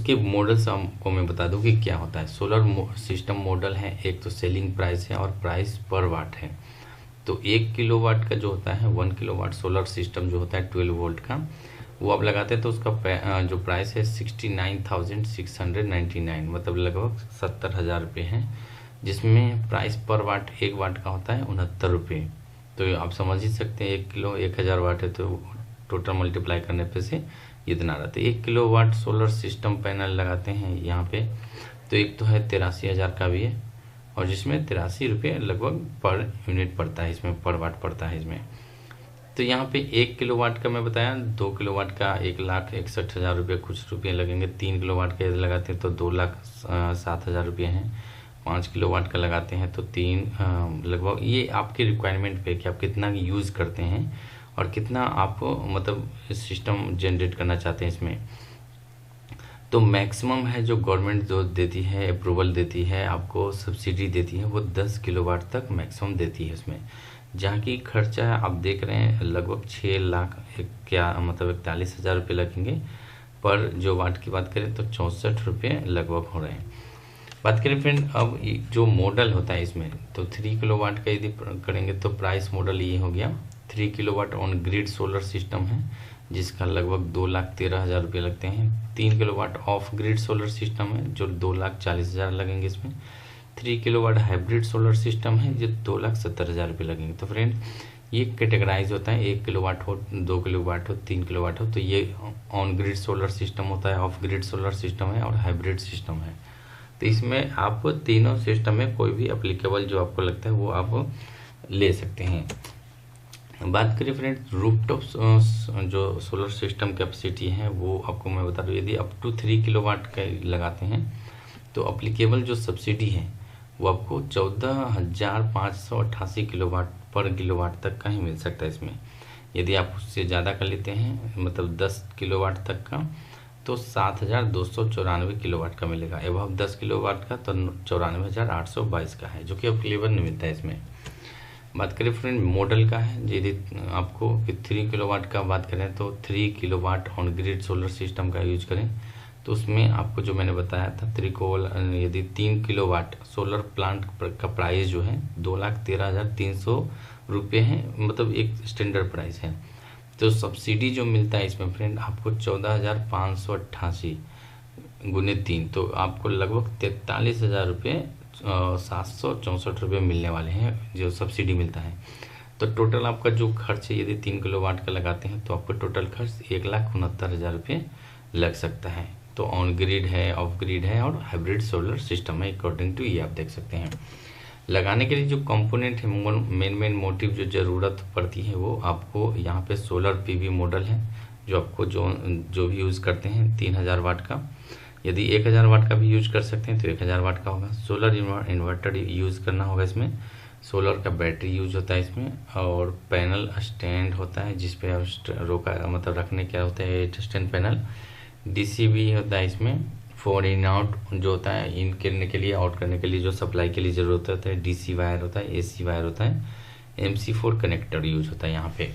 उसके मॉडल्स आपको मैं बता दूं कि क्या होता है। सोलर सिस्टम मॉडल है, एक तो सेलिंग प्राइस है और प्राइस पर वाट है। तो 1 किलोवाट का जो होता है, 1 किलोवाट सोलर सिस्टम जो होता है 12 वोल्ट का, वो आप लगाते हैं तो उसका जो प्राइस है 69,699, मतलब लगभग 70,000 रुपये है, जिसमें प्राइस पर वाट 1 वाट का होता है 69 रुपये। तो आप समझ ही सकते हैं 1 किलो 1000 वाट है, तो टोटल मल्टीप्लाई करने पे से इतना रहता है। 1 किलोवाट सोलर सिस्टम पैनल लगाते हैं यहाँ पे, तो एक तो है 83,000 का भी है, और जिसमें 83 रुपये लगभग पर यूनिट पड़ता है, इसमें पर वाट पड़ता है इसमें। तो यहाँ पे 1 किलोवाट का मैं बताया, 2 किलोवाट का 1,61,000 रुपये कुछ रुपये लगेंगे, 3 किलोवाट का लगाते हैं तो 2,07,000 रुपये हैं, 5 किलोवाट का लगाते हैं तो लगभग, ये आपके रिक्वायरमेंट पे कि आप कितना यूज़ करते हैं और कितना आप मतलब सिस्टम जनरेट करना चाहते हैं इसमें। तो मैक्सिमम है जो गवर्नमेंट जो देती है, अप्रूवल देती है, आपको सब्सिडी देती है, वो 10 किलोवाट तक मैक्सिमम देती है इसमें, जहाँ की खर्चा आप देख रहे हैं लगभग 6 लाख क्या मतलब 41,000 रुपये लगेंगे। पर जो वाट की बात करें तो 64 रुपये लगभग हो रहे हैं। बात करें फ्रेंड अब जो मॉडल होता है इसमें, तो 3 किलोवाट का यदि करेंगे तो प्राइस मॉडल ये हो गया। 3 kilowatt on grid solar system है, जिसका लगभग 2,13,000 रुपये लगते हैं। 3 kilowatt of grid solar system है जो 2,40,000 लगेंगे इसमें। 3 किलोवाट हाइब्रिड सोलर सिस्टम है जो 2,70,000 रुपये लगेंगे। तो फ्रेंड ये कैटेगराइज होता है, 1 किलोवाट हो, 2 किलोवाट हो, 3 किलोवाट हो, तो ये ऑन ग्रिड सोलर सिस्टम होता है, ऑफ ग्रिड सोलर सिस्टम है और हाइब्रिड सिस्टम है। तो इसमें आप तीनों सिस्टम में कोई भी एप्लीकेबल जो आपको लगता है वो आप ले सकते हैं। बात करें फ्रेंड रूफटॉप जो सोलर सिस्टम कैपेसिटी है, वो आपको मैं बता दूं, यदि अप टू 3 किलोवाट का लगाते हैं तो एप्लीकेबल जो सब्सिडी है वो आपको 14,588 किलोवाट पर किलोवाट तक का ही मिल सकता है इसमें। यदि आप उससे ज़्यादा कर लेते हैं मतलब 10 किलोवाट तक का, तो 7,294 किलोवाट का मिलेगा। एबव 10 किलोवाट का तो 94,822 का है, जो कि एप्लीकेबल नहीं मिलता है इसमें। बात करें फ्रेंड मॉडल का है, यदि आपको 3 किलोवाट का बात करें तो 3 kilowatt on grid solar system का यूज करें, तो उसमें आपको जो मैंने बताया था यदि 3 किलोवाट सोलर प्लांट का प्राइस जो है 2,13,300 रुपये है, मतलब एक स्टैंडर्ड प्राइस है। तो सब्सिडी जो मिलता है इसमें फ्रेंड आपको 14,588 गुने 3, तो आपको लगभग 43,000 रुपये 764 रुपये मिलने वाले हैं जो सब्सिडी मिलता है। तो टोटल आपका जो खर्च है यदि 3 किलोवाट का लगाते हैं तो आपको टोटल खर्च 1,69,000 रुपये लग सकता है। तो ऑन ग्रिड है, ऑफ ग्रिड है और हाइब्रिड सोलर सिस्टम है, अकॉर्डिंग टू ये आप देख सकते हैं। लगाने के लिए जो कंपोनेंट है, मेन मोटिव जो ज़रूरत पड़ती है वो आपको यहाँ पे सोलर पीवी मॉडल है, जो आपको जो भी यूज़ करते हैं 3,000 वाट का, यदि 1,000 वाट का भी यूज कर सकते हैं तो 1,000 वाट का होगा। सोलर इन्वर्टर यूज़ करना होगा इसमें, सोलर का बैटरी यूज होता है इसमें, और पैनल स्टैंड होता है जिसपे रोका मतलब रखने क्या होता है स्टैंड पैनल। डीसी भी होता है इसमें, 4 इन आउट जो होता है, इन करने के लिए आउट करने के लिए जो सप्लाई के लिए ज़रूरत होता है, डीसी वायर होता है, एसी वायर होता है, MC4 कनेक्टर यूज होता है यहाँ पे।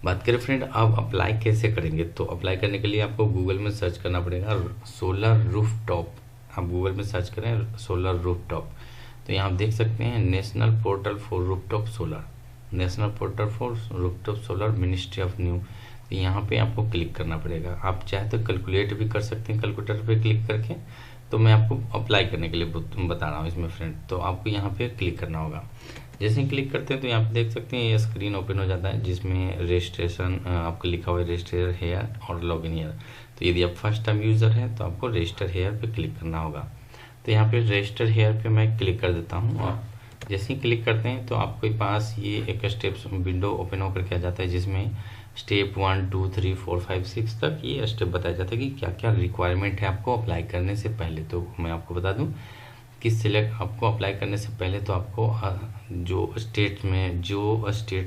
बात करें फ्रेंड अब अप्लाई कैसे करेंगे, तो अप्लाई करने के लिए आपको गूगल में सर्च करना पड़ेगा सोलर रूफटॉप। आप गूगल में सर्च करें सोलर रूफटॉप, तो यहाँ आप देख सकते हैं national portal for rooftop solar, national portal for rooftop solar ministry of new. तो यहाँ पे आपको क्लिक करना पड़ेगा। आप चाहे तो कैलकुलेट भी कर सकते हैं कैलकुलेटर पे क्लिक करके, तो मैं आपको अप्लाई करने के लिए बता रहा हूँ इसमें फ्रेंड। तो आपको यहाँ पे क्लिक करना होगा। जैसे ही क्लिक करते हैं तो यहाँ पे देख सकते हैं ये स्क्रीन ओपन हो जाता है, जिसमें रजिस्ट्रेशन आपको लिखा हुआ है रजिस्टर हेयर और लॉगिन हेयर। तो यदि आप फर्स्ट टाइम यूज़र हैं तो आपको रजिस्टर हेयर पे क्लिक करना होगा। तो यहाँ पे रजिस्टर हेयर पे मैं क्लिक कर देता हूँ, और जैसे ही क्लिक करते हैं तो आपके पास ये एक स्टेप्स विंडो ओपन होकर के आ जाता है, जिसमें स्टेप 1 2 3 4 5 6 तक ये स्टेप बताया जाता है कि क्या क्या रिक्वायरमेंट है आपको अप्लाई करने से पहले। तो मैं आपको बता दूं कि सिलेक्ट आपको अप्लाई करने से पहले तो आपको जो स्टेट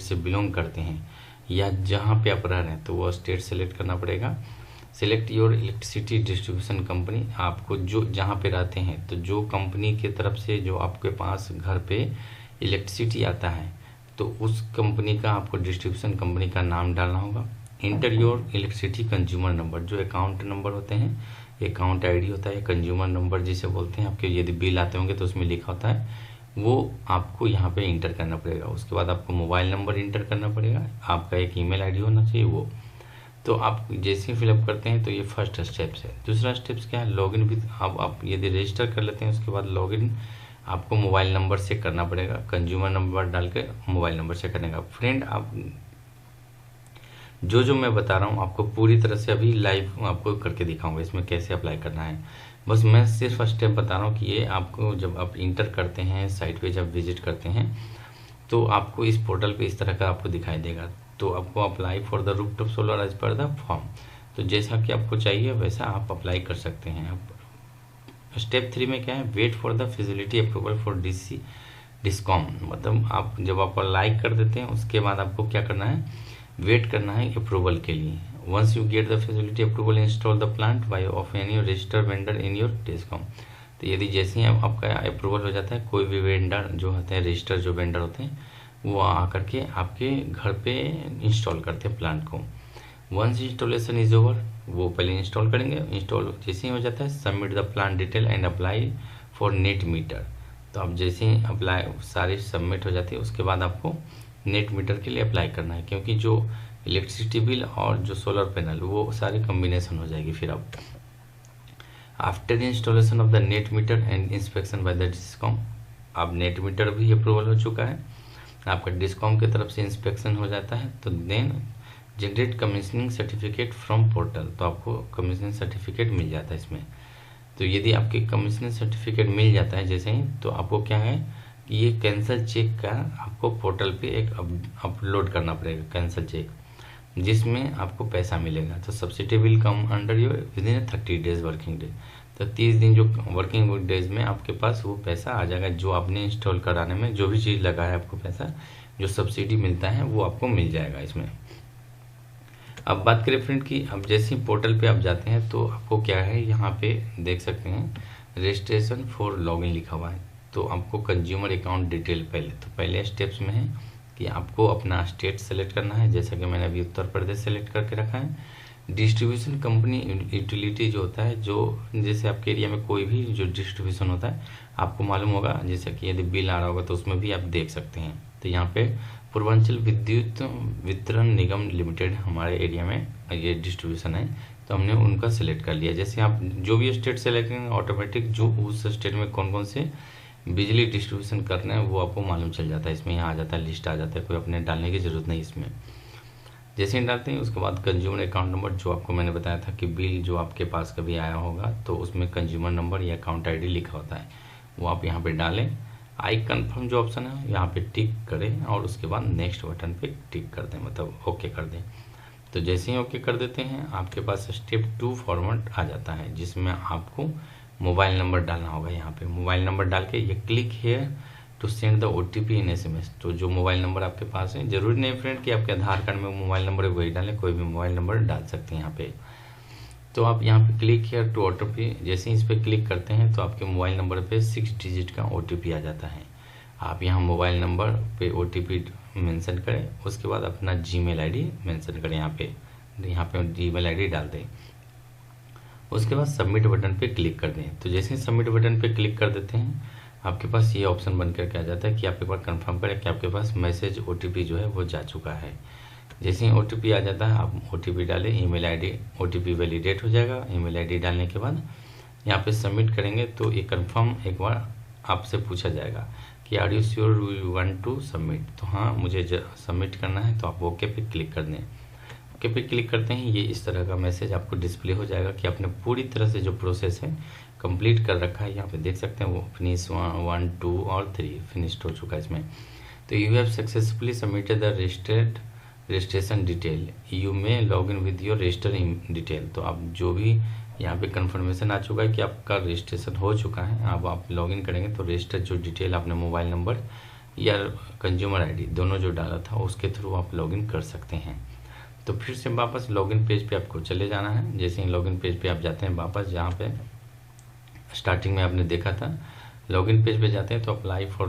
से बिलोंग करते हैं या जहाँ पे आप रह रहे हैं तो वो स्टेट सेलेक्ट करना पड़ेगा। Select your electricity distribution company, आपको जो जहाँ पे रहते हैं तो जो कंपनी की तरफ से जो आपके पास घर पे इलेक्ट्रिसिटी आता है तो उस कंपनी का आपको डिस्ट्रीब्यूशन कंपनी का नाम डालना होगा। Inter your electricity consumer number, जो अकाउंट नंबर होते हैं, अकाउंट आईडी होता है, कंज्यूमर नंबर जिसे बोलते हैं। आपके यदि बिल आते होंगे तो उसमें लिखा होता है, वो आपको यहाँ पे इंटर करना पड़ेगा। उसके बाद आपको मोबाइल नंबर इंटर करना पड़ेगा, आपका एक ईमेल आईडी होना चाहिए वो। तो आप जैसे ही फिलअप करते हैं तो ये फर्स्ट स्टेप्स है। दूसरा स्टेप्स क्या है, लॉगिन विद। आप यदि रजिस्टर कर लेते हैं उसके बाद लॉगिन आपको मोबाइल नंबर से करना पड़ेगा, कंज्यूमर नंबर डाल के मोबाइल नंबर से करने का। फ्रेंड, आप जो मैं बता रहा हूँ आपको पूरी तरह से अभी लाइव आपको करके दिखाऊंगा इसमें कैसे अप्लाई करना है। बस मैं सिर्फ स्टेप बता रहा हूँ कि ये आपको जब आप इंटर करते हैं साइट पे, जब विजिट करते हैं तो आपको इस पोर्टल पे इस तरह का आपको दिखाई देगा। तो आपको apply for the rooftop solar as per the form, तो जैसा कि आपको चाहिए वैसा आप अप्लाई कर सकते हैं। अब स्टेप 3 में क्या है, wait for the feasibility approval for discom. मतलब आप जब आप अप्लाई कर देते हैं उसके बाद आपको क्या करना है, वेट करना है अप्रूवल के लिए। Once you get the facility approval install the plant by of any register vendor in your DISCOM. तो यदि जैसे ही आपका अप्रूवल हो जाता है, कोई भी वेंडर जो होते हैं, रजिस्टर जो वेंडर होते हैं, वो आकर के आपके घर पे इंस्टॉल करते हैं प्लांट को। वंस इंस्टॉलेशन इज ओवर, वो पहले इंस्टॉल करेंगे। इंस्टॉल जैसे ही हो जाता है, submit the plant detail and apply for net metre. तो आप जैसे ही अप्लाई सारी सबमिट हो जाती है उसके बाद आपको नेट मीटर के लिए अप्लाई करना है, क्योंकि जो इलेक्ट्रिसिटी बिल और जो सोलर पैनल वो सारी कॉम्बिनेशन हो जाएगी। फिर अब after installation of the net metre and inspection by the discom, अब नेट मीटर भी अप्रूवल हो चुका है, आपका डिस्कॉम की तरफ से इंस्पेक्शन हो जाता है, तो then generate commissioning certificate from portal. तो आपको कमीशनिंग सर्टिफिकेट मिल जाता है इसमें। तो यदि आपके कमीशनिंग सर्टिफिकेट मिल जाता है जैसे ही, तो आपको क्या है कि ये कैंसल चेक का आपको पोर्टल पे एक अपलोड करना पड़ेगा, कैंसल चेक, जिसमें आपको पैसा मिलेगा। तो subsidy will come under your with in 30 days working day. तो 30 दिन जो वर्किंग डेज में आपके पास वो पैसा आ जाएगा, जो आपने इंस्टॉल कराने में जो भी चीज़ लगा है आपको पैसा, जो सब्सिडी मिलता है वो आपको मिल जाएगा इसमें। अब बात करें फ्रेंड की, अब जैसे ही पोर्टल पे आप जाते हैं तो आपको क्या है, यहाँ पे देख सकते हैं रजिस्ट्रेशन फॉर लॉगिन लिखा हुआ है। तो आपको कंज्यूमर अकाउंट डिटेल पहले स्टेप्स में है कि आपको अपना स्टेट सेलेक्ट करना है, जैसा कि मैंने अभी उत्तर प्रदेश सेलेक्ट करके रखा है। डिस्ट्रीब्यूशन कंपनी यूटिलिटी जो होता है, जो जैसे आपके एरिया में कोई भी जो डिस्ट्रीब्यूशन होता है आपको मालूम होगा, जैसे कि यदि बिल आ रहा होगा तो उसमें भी आप देख सकते हैं। तो यहाँ पे पूर्वांचल विद्युत वितरण निगम लिमिटेड हमारे एरिया में ये डिस्ट्रीब्यूशन है, तो हमने उनका सेलेक्ट कर लिया। जैसे आप जो भी स्टेट सेलेक्ट करेंगे ऑटोमेटिक जो उस स्टेट में कौन कौन से बिजली डिस्ट्रीब्यूशन करना है वो आपको मालूम चल जाता है। इसमें यहाँ आ जाता है, लिस्ट आ जाता है, कोई अपने डालने की ज़रूरत नहीं इसमें। जैसे ही डालते हैं उसके बाद कंज्यूमर अकाउंट नंबर, जो आपको मैंने बताया था कि बिल जो आपके पास कभी आया होगा तो उसमें कंज्यूमर नंबर या अकाउंट आईडी लिखा होता है, वो आप यहाँ पे डालें। आई कन्फर्म जो ऑप्शन है यहाँ पे टिक करें और उसके बाद नेक्स्ट बटन पे टिक कर दें, मतलब ओके कर दें। तो जैसे ही ओके कर देते हैं आपके पास स्टेप 2 फॉर्मेट आ जाता है, जिसमें आपको मोबाइल नंबर डालना होगा। यहाँ पे मोबाइल नंबर डाल के ये click here to send the OTP in SMS। तो जो मोबाइल नंबर आपके पास है, जरूरी नहीं फ्रेंड कि आपके आधार कार्ड में मोबाइल नंबर है वही डालें, कोई भी मोबाइल नंबर डाल सकते हैं यहाँ पे। तो आप यहाँ पे क्लिक हियर टू OTP, जैसे ही इस पर क्लिक करते हैं तो आपके मोबाइल नंबर पे 6 डिजिट का OTP आ जाता है। आप यहाँ मोबाइल नंबर पे OTP मेंशन करें, उसके बाद अपना Gmail ID मेंशन करें, यहाँ पे Gmail ID डाल दें। उसके बाद सबमिट बटन पे क्लिक कर दें। तो जैसे ही सबमिट बटन पे क्लिक कर देते हैं आपके पास ये ऑप्शन बन करके आ जाता है कि आप एक बार कंफर्म करें कि आपके पास मैसेज OTP जो है वो जा चुका है। जैसे ही OTP आ जाता है आप OTP डालें, ईमेल आईडी, OTP वैलिडेट हो जाएगा। ईमेल आईडी डालने के बाद यहाँ पे सबमिट करेंगे तो ये कंफर्म एक बार आपसे पूछा जाएगा कि are you sure you want to submit. तो हाँ, मुझे सबमिट करना है, तो आप ओके पे क्लिक कर दें। ओके पे क्लिक करते हैं, ये इस तरह का मैसेज आपको डिस्प्ले हो जाएगा कि आपने पूरी तरह से जो प्रोसेस है कंप्लीट कर रखा है। यहाँ पे देख सकते हैं वो फिनिश 1, 2 और 3 फिनिश्ड हो चुका है इसमें। तो you have successfully submitted the registration detail, you may log in with your register detail. तो आप जो भी यहाँ पे कंफर्मेशन आ चुका है कि आपका रजिस्ट्रेशन हो चुका है, अब आप लॉग इन करेंगे तो रजिस्टर जो डिटेल आपने मोबाइल नंबर या कंज्यूमर आईडी दोनों जो डाला था उसके थ्रू आप लॉग इन कर सकते हैं। तो फिर से वापस लॉगिन पेज पे आपको चले जाना है। जैसे ही लॉगिन पेज पे आप जाते हैं वापस, जहाँ पे स्टार्टिंग में आपने देखा था लॉगिन पेज पे जाते हैं तो अप्लाई फॉर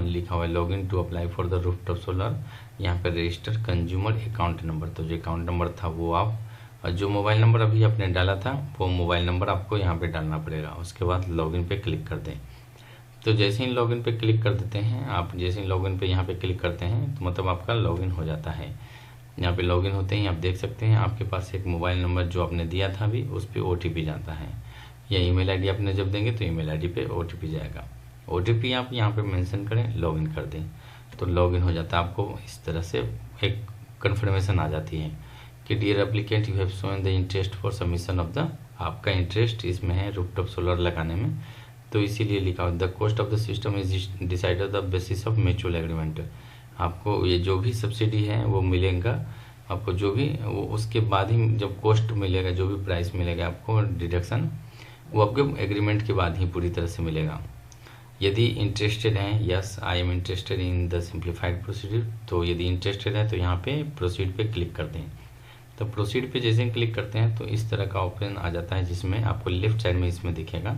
लिखा हुआ है, login to apply for the rooftop solar. यहाँ पे रजिस्टर कंज्यूमर अकाउंट नंबर, तो जो अकाउंट नंबर था वो आप, और जो मोबाइल नंबर अभी आपने डाला था वो मोबाइल नंबर आपको यहाँ पे डालना पड़ेगा। उसके बाद लॉगिन पे क्लिक कर दें। तो जैसे ही लॉगिन पे क्लिक कर देते हैं आप, जैसे ही लॉगिन पे यहाँ पे क्लिक करते हैं तो मतलब आपका लॉगिन हो जाता है। यहाँ पे लॉगिन होते ही आप देख सकते हैं आपके पास एक मोबाइल नंबर जो आपने दिया था अभी, उस पर OTP जाता है, या ईमेल आईडी आपने जब देंगे तो ईमेल आईडी पे OTP जाएगा। OTP आप यहाँ पे मेंशन करें, लॉगिन कर दें तो लॉगिन हो जाता है। आपको इस तरह से एक कन्फर्मेशन आ जाती है कि dear applicant, you have shown the interest for submission of the, आपका इंटरेस्ट इसमें है रूफटॉप सोलर लगाने में, तो इसीलिए लिखा हो the cost of the system is decided the basis of mutual agreement. आपको ये जो भी सब्सिडी है वो मिलेगा आपको, जो भी वो उसके बाद ही जब कॉस्ट मिलेगा, जो भी प्राइस मिलेगा आपको डिडक्शन, वो आपके एग्रीमेंट के बाद ही पूरी तरह से मिलेगा। यदि इंटरेस्टेड हैं, yes I am interested in the simplified procedure, तो यदि इंटरेस्टेड है तो यहाँ पे प्रोसीड पे क्लिक कर दें। तो प्रोसीड पे जैसे ही क्लिक करते हैं तो इस तरह का ऑप्शन आ जाता है जिसमें आपको लेफ्ट साइड में इसमें दिखेगा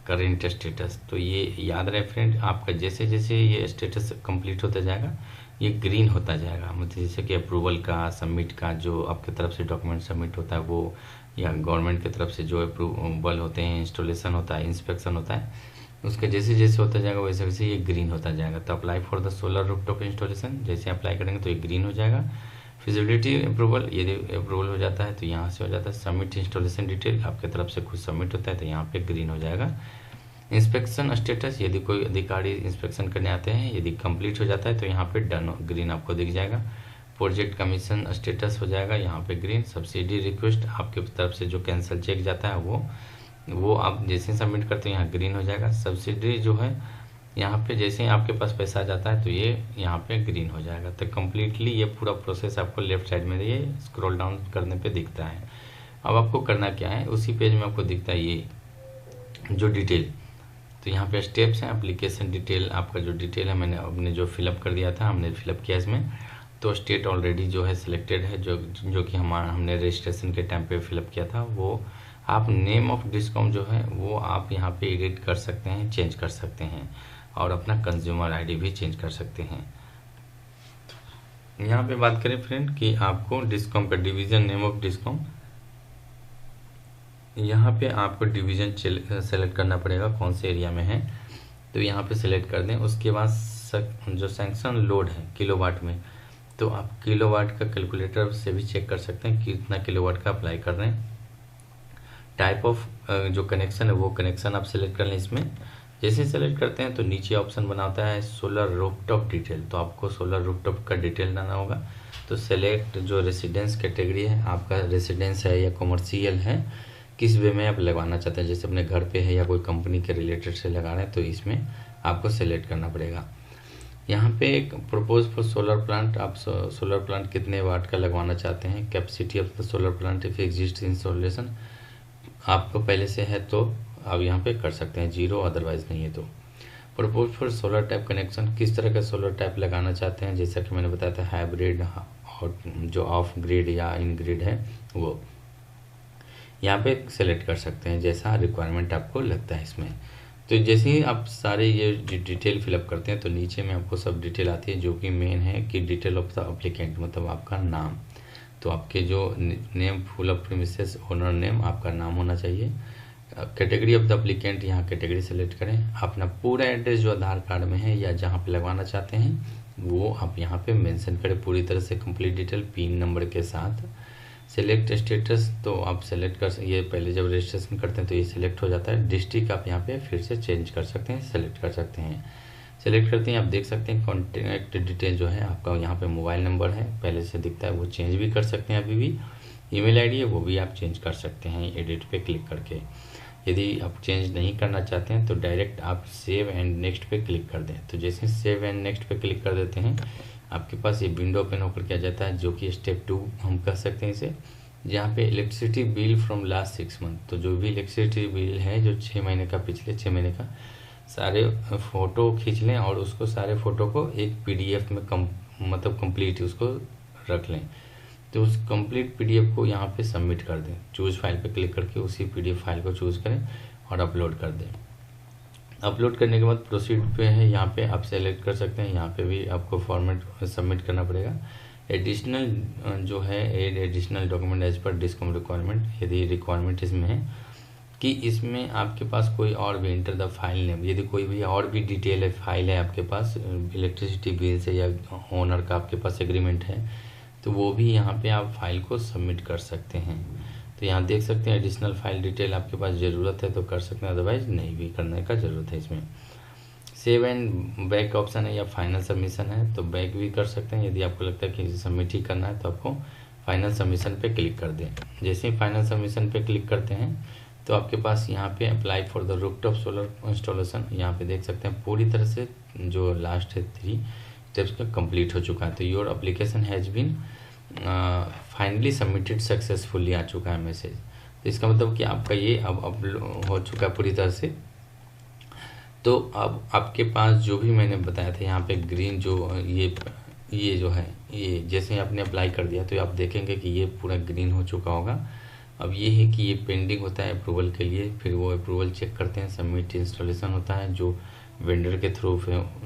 करेंट स्टेटस। तो ये याद रहे फ्रेंड, आपका जैसे जैसे ये स्टेटस कंप्लीट होता जाएगा ये ग्रीन होता जाएगा, मतलब जैसे कि अप्रूवल का, सबमिट का, जो आपकी तरफ से डॉक्यूमेंट सबमिट होता है वो, या गवर्नमेंट की तरफ से जो अप्रूवल होते हैं, इंस्टॉलेशन होता है, इंस्पेक्शन होता है, उसका जैसे जैसे होता जाएगा वैसे वैसे ये ग्रीन होता जाएगा। तो apply for the solar rooftop installation जैसे अप्लाई करेंगे तो ये ग्रीन हो जाएगा। फिजिबिलिटी अप्रूवल, यदि अप्रूवल हो जाता है तो यहाँ से हो जाता है सबमिट इंस्टॉलेशन डिटेल, आपकी तरफ से कुछ सबमिट होता है तो यहाँ पे ग्रीन हो जाएगा। इंस्पेक्शन स्टेटस, यदि कोई अधिकारी इंस्पेक्शन करने आते हैं, यदि कंप्लीट हो जाता है तो यहाँ पे डन ग्रीन आपको दिख जाएगा। प्रोजेक्ट कमीशन स्टेटस हो जाएगा यहाँ पे ग्रीन। सब्सिडी रिक्वेस्ट आपके तरफ से जो कैंसिल चेक जाता है वो आप जैसे सबमिट करते हैं यहाँ ग्रीन हो जाएगा। सब्सिडी जो है यहाँ पे जैसे ही आपके पास पैसा आ जाता है तो ये यहाँ पे ग्रीन हो जाएगा। तो कम्प्लीटली ये पूरा प्रोसेस आपको लेफ्ट साइड में ये स्क्रॉल डाउन करने पे दिखता है। अब आपको करना क्या है, उसी पेज में आपको दिखता है ये जो डिटेल, तो यहाँ पे स्टेप्स हैं। एप्लीकेशन डिटेल, आपका जो डिटेल है मैंने अपने जो फिलअप कर दिया था, हमने फिलअप किया इसमें, तो स्टेट ऑलरेडी जो है सिलेक्टेड है, जो कि हमने रजिस्ट्रेशन के टाइम पे फिलअप किया था वो। आप नेम ऑफ डिस्कॉम जो है वो आप यहाँ पे एडिट कर सकते हैं, चेंज कर सकते हैं, और अपना कंज्यूमर आईडी भी चेंज कर सकते हैं। यहाँ पे बात करें फ्रेंड कि आपको डिस्कॉम का डिवीजन, नेम ऑफ डिस्कॉम, यहाँ पे आपको डिवीजन सेलेक्ट करना पड़ेगा कौन से एरिया में है, तो यहाँ पे सेलेक्ट कर दें। उसके बाद जो सैंक्शन लोड है किलोवाट में, तो आप किलोवाट का कैलकुलेटर से भी चेक कर सकते हैं कि कितना किलोवाट का अप्लाई कर रहे हैं। टाइप ऑफ जो कनेक्शन है वो कनेक्शन आप सेलेक्ट कर लें इसमें। जैसे सेलेक्ट करते हैं तो नीचे ऑप्शन बनाता है सोलर रूफटॉप डिटेल, तो आपको सोलर रूफटॉप का डिटेल डालना होगा। तो सेलेक्ट जो रेसिडेंस कैटेगरी है, आपका रेसिडेंस है या कॉमर्शियल है, किस वे में आप लगवाना चाहते हैं, जैसे अपने घर पे है या कोई कंपनी के रिलेटेड से लगा रहे हैं तो इसमें आपको सेलेक्ट करना पड़ेगा। यहाँ पे एक प्रपोज फॉर सोलर प्लांट, आप सोलर प्लांट कितने वाट का लगवाना चाहते हैं, capacity of the solar plant if exist installation, आपको पहले से है तो आप यहाँ पे कर सकते हैं 0, अदरवाइज नहीं है तो। Propose for solar type connection, किस तरह का सोलर टाइप लगाना चाहते हैं, जैसा कि मैंने बताया था हाइब्रिड और जो ऑफ ग्रिड या इन ग्रिड है वो यहाँ पे सेलेक्ट कर सकते हैं जैसा रिक्वायरमेंट आपको लगता है इसमें। तो जैसे ही आप सारे ये डिटेल फिलअप करते हैं तो नीचे में आपको सब डिटेल आती है, जो कि मेन है कि डिटेल ऑफ द एप्लीकेंट, मतलब आपका नाम, तो आपके जो name full of premises owner name आपका नाम होना चाहिए। कैटेगरी ऑफ द एप्लीकेंट, यहाँ कैटेगरी सेलेक्ट करें। अपना पूरा एड्रेस जो आधार कार्ड में है या जहाँ पे लगवाना चाहते हैं वो आप यहाँ पे मेंशन करें पूरी तरह से कंप्लीट डिटेल पिन नंबर के साथ। सेलेक्ट स्टेटस, तो आप सेलेक्ट कर, ये पहले जब रजिस्ट्रेशन करते हैं तो ये सिलेक्ट हो जाता है। डिस्ट्रिक्ट आप यहाँ पे फिर से चेंज कर सकते हैं, सेलेक्ट कर सकते हैं। सेलेक्ट करते हैं आप देख सकते हैं कॉन्टैक्ट डिटेल जो है आपका यहाँ पे मोबाइल नंबर है पहले से दिखता है, वो चेंज भी कर सकते हैं अभी भी। ईमेल आईडी है वो भी आप चेंज कर सकते हैं एडिट पे क्लिक करके। यदि आप चेंज नहीं करना चाहते हैं तो डायरेक्ट आप सेव एंड नेक्स्ट पे क्लिक कर दें। तो जैसे सेव एंड नेक्स्ट पे क्लिक कर देते हैं आपके पास ये विंडो ओपन होकर के आ जाता है, जो कि स्टेप 2 हम कह सकते हैं इसे, जहाँ पे electricity bill from last 6 month, तो जो भी इलेक्ट्रिसिटी बिल है जो 6 महीने का, पिछले 6 महीने का, सारे फ़ोटो खींच लें और उसको सारे फ़ोटो को एक PDF में मतलब कंप्लीट उसको रख लें। तो उस कंप्लीट PDF को यहाँ पे सबमिट कर दें, चूज़ फाइल पे क्लिक करके उसी PDF फाइल को चूज़ करें और अपलोड कर दें। अपलोड करने के बाद प्रोसीड पे है, यहाँ पे आप सेलेक्ट कर सकते हैं। यहाँ पे भी आपको फॉर्मेट सबमिट करना पड़ेगा। एडिशनल जो है add additional document as per डिस्कम requirement, यदि रिक्वायरमेंट इसमें है कि इसमें आपके पास कोई और भी इंटर द फाइल नेम, यदि कोई भी और भी डिटेल है फाइल है आपके पास इलेक्ट्रिसिटी बिल से या ओनर का आपके पास एग्रीमेंट है, तो वो भी यहाँ पे आप फाइल को सबमिट कर सकते हैं। तो यहाँ देख सकते हैं एडिशनल फाइल डिटेल आपके पास ज़रूरत है तो कर सकते हैं, अदरवाइज नहीं भी करने का ज़रूरत है। इसमें सेव एंड बैक ऑप्शन है या फाइनल सबमिशन है, तो बैक भी कर सकते हैं। यदि आपको लगता है कि सबमिट ही करना है तो आपको फाइनल सबमिशन पे क्लिक कर दें। जैसे ही फाइनल सबमिशन पे क्लिक करते हैं तो आपके पास यहाँ पे apply for the rooftop solar installation, यहाँ पे देख सकते हैं पूरी तरह से जो लास्ट है 3 स्टेप्स का कंप्लीट हो चुका है। तो your application has been finally submitted successfully आ चुका है मैसेज। तो इसका मतलब कि आपका ये अब हो चुका है पूरी तरह से। तो अब आपके पास जो भी मैंने बताया था यहाँ पे ग्रीन जो ये जो है ये जैसे ही आपने अप्लाई कर दिया तो आप देखेंगे कि ये पूरा ग्रीन हो चुका होगा। अब ये है कि ये पेंडिंग होता है अप्रूवल के लिए, फिर वो अप्रूवल चेक करते हैं, सबमिट इंस्टॉलेशन होता है जो वेंडर के थ्रू,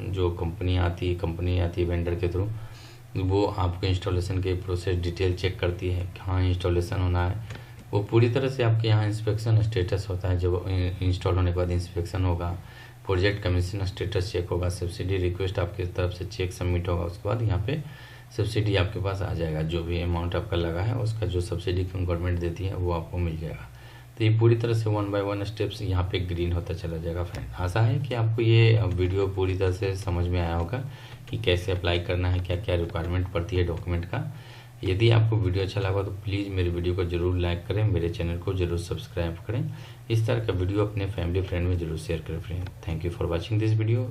जो कंपनी आती है वेंडर के थ्रू, वो आपको इंस्टॉलेशन के प्रोसेस डिटेल चेक करती है कि हाँ इंस्टॉलेशन होना है। वो पूरी तरह से आपके यहाँ इंस्पेक्शन स्टेटस होता है, जब इंस्टॉल होने के बाद इंस्पेक्शन होगा, प्रोजेक्ट कमीशन स्टेटस चेक होगा, सब्सिडी रिक्वेस्ट आपकी तरफ से चेक सबमिट होगा, उसके बाद यहाँ पे सब्सिडी आपके पास आ जाएगा। जो भी अमाउंट आपका लगा है उसका जो सब्सिडी गवर्नमेंट देती है वो आपको मिल जाएगा। तो ये पूरी तरह से 1 बाय 1 स्टेप्स यहाँ पे ग्रीन होता चला जाएगा। फ्रेंड, आशा है कि आपको ये वीडियो पूरी तरह से समझ में आया होगा कि कैसे अप्लाई करना है, क्या क्या रिक्वायरमेंट पड़ती है डॉक्यूमेंट का। यदि आपको वीडियो अच्छा लगा तो प्लीज़ मेरे वीडियो को जरूर लाइक करें, मेरे चैनल को जरूर सब्सक्राइब करें। इस तरह का वीडियो अपने फैमिली फ्रेंड में जरूर शेयर करें। Friend, thank you for watching this video.